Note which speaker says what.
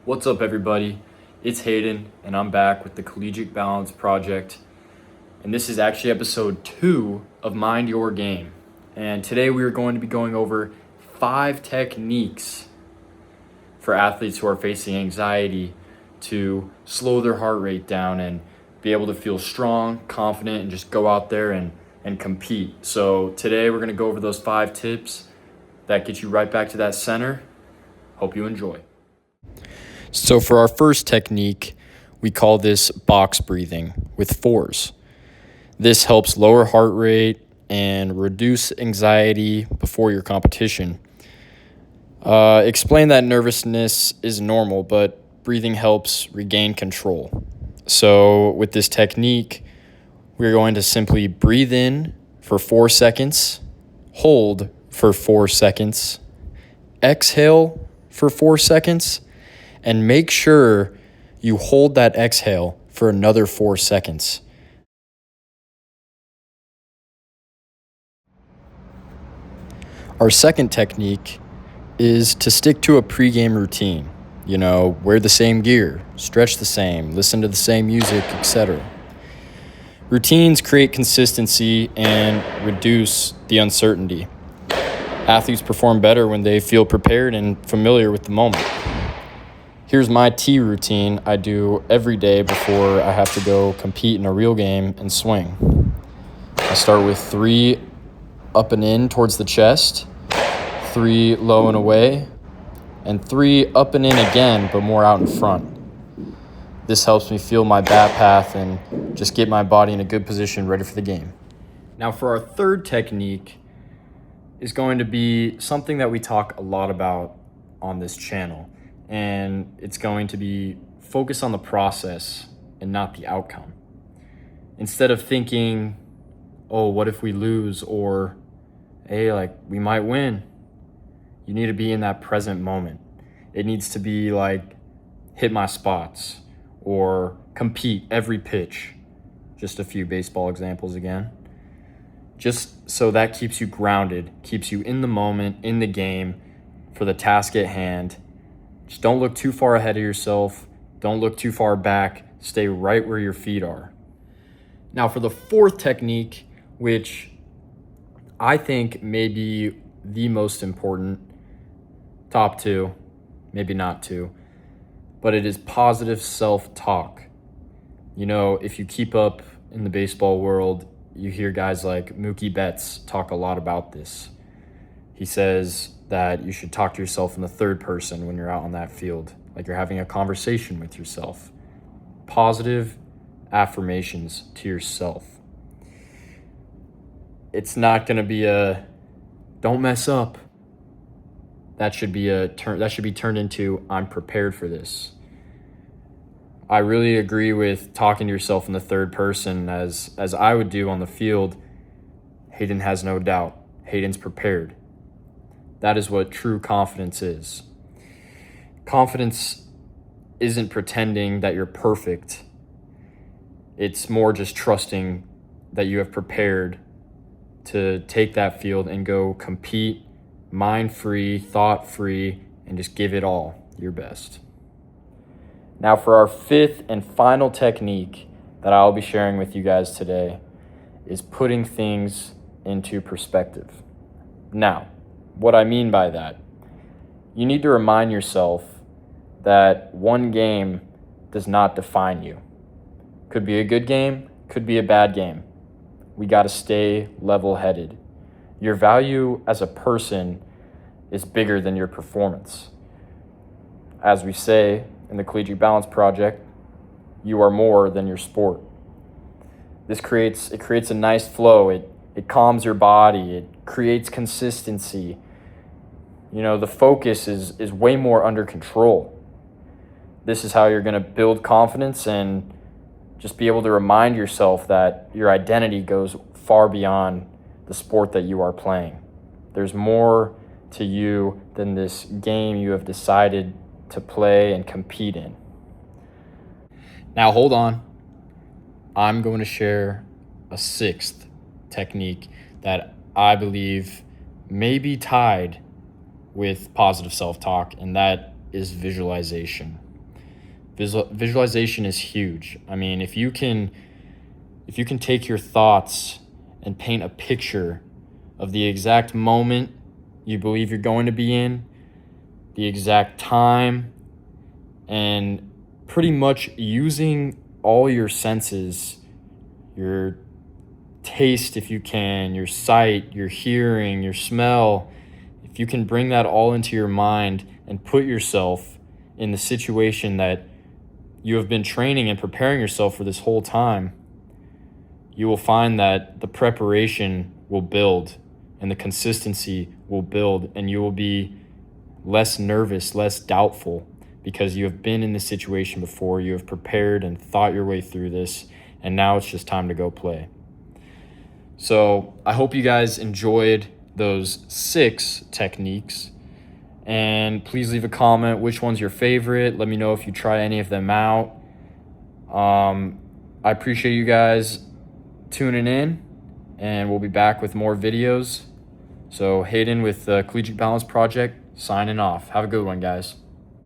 Speaker 1: What's up, everybody? It's Hayden, and I'm back with the Collegiate Balance Project. And this is actually episode 2 of Mind Your Game. And today we are going to be going over 5 techniques for athletes who are facing anxiety to slow their heart rate down and be able to feel strong, confident, and just go out there and compete. So today we're going to go over those 5 tips that get you right back to that center. Hope you enjoy. So for our first technique, we call this box breathing with 4s. This helps lower heart rate and reduce anxiety before your competition. Explain that nervousness is normal, but breathing helps regain control. So with this technique, we're going to simply breathe in for 4 seconds, hold for 4 seconds, exhale for 4 seconds, and make sure you hold that exhale for another 4 seconds. Our second technique is to stick to a pregame routine. Wear the same gear, stretch the same, listen to the same music, etc. Routines create consistency and reduce the uncertainty. Athletes perform better when they feel prepared and familiar with the moment. Here's my T routine I do every day before I have to go compete in a real game and swing. I start with 3 up and in towards the chest, 3 low and away, and 3 up and in again, but more out in front. This helps me feel my bat path and just get my body in a good position ready for the game. Now for our third technique is going to be something that we talk a lot about on this channel. And it's going to be focus on the process and not the outcome. Instead of thinking, oh, what if we lose? Or, hey, we might win. You need to be in that present moment. It needs to be like, hit my spots or compete every pitch. Just a few baseball examples again. Just so that keeps you grounded, keeps you in the moment, in the game, for the task at hand. Just don't look too far ahead of yourself. Don't look too far back. Stay right where your feet are. Now for the fourth technique, which I think may be the most important, top 2, maybe not 2, but it is positive self-talk. If you keep up in the baseball world, you hear guys like Mookie Betts talk a lot about this. He says that you should talk to yourself in the third person when you're out on that field, like you're having a conversation with yourself. Positive affirmations to yourself. It's not going to be a don't mess up. That should be turned into I'm prepared for this. I really agree with talking to yourself in the third person as I would do on the field. Hayden has no doubt. Hayden's prepared. That is what true confidence is. Confidence isn't pretending that you're perfect. It's more just trusting that you have prepared to take that field and go compete, mind-free, thought-free, and just give it all your best. Now for our 5th and final technique that I'll be sharing with you guys today is putting things into perspective. Now, what I mean by that, you need to remind yourself that one game does not define you. Could be a good game, could be a bad game. We got to stay level-headed. Your value as a person is bigger than your performance. As we say in the Collegiate Balance Project, you are more than your sport. It creates a nice flow. It calms your body. It creates consistency. The focus is way more under control. This is how you're going to build confidence and just be able to remind yourself that your identity goes far beyond the sport that you are playing. There's more to you than this game you have decided to play and compete in. Now hold on. I'm going to share a 6th technique that I believe may be tied with positive self-talk, and that is visualization. Visualization is huge. I mean, if you can take your thoughts and paint a picture of the exact moment you believe you're going to be in, the exact time, and pretty much using all your senses, your taste if you can, your sight, your hearing, your smell, if you can bring that all into your mind and put yourself in the situation that you have been training and preparing yourself for this whole time, you will find that the preparation will build and the consistency will build, and you will be less nervous, less doubtful, because you have been in this situation before. You have prepared and thought your way through this, and now it's just time to go play. So I hope you guys enjoyed those 6 techniques, and please leave a comment which one's your favorite. Let me know if you try any of them out. I appreciate you guys tuning in, and we'll be back with more videos. So Hayden with the Collegiate Balance Project signing off. Have a good one, guys.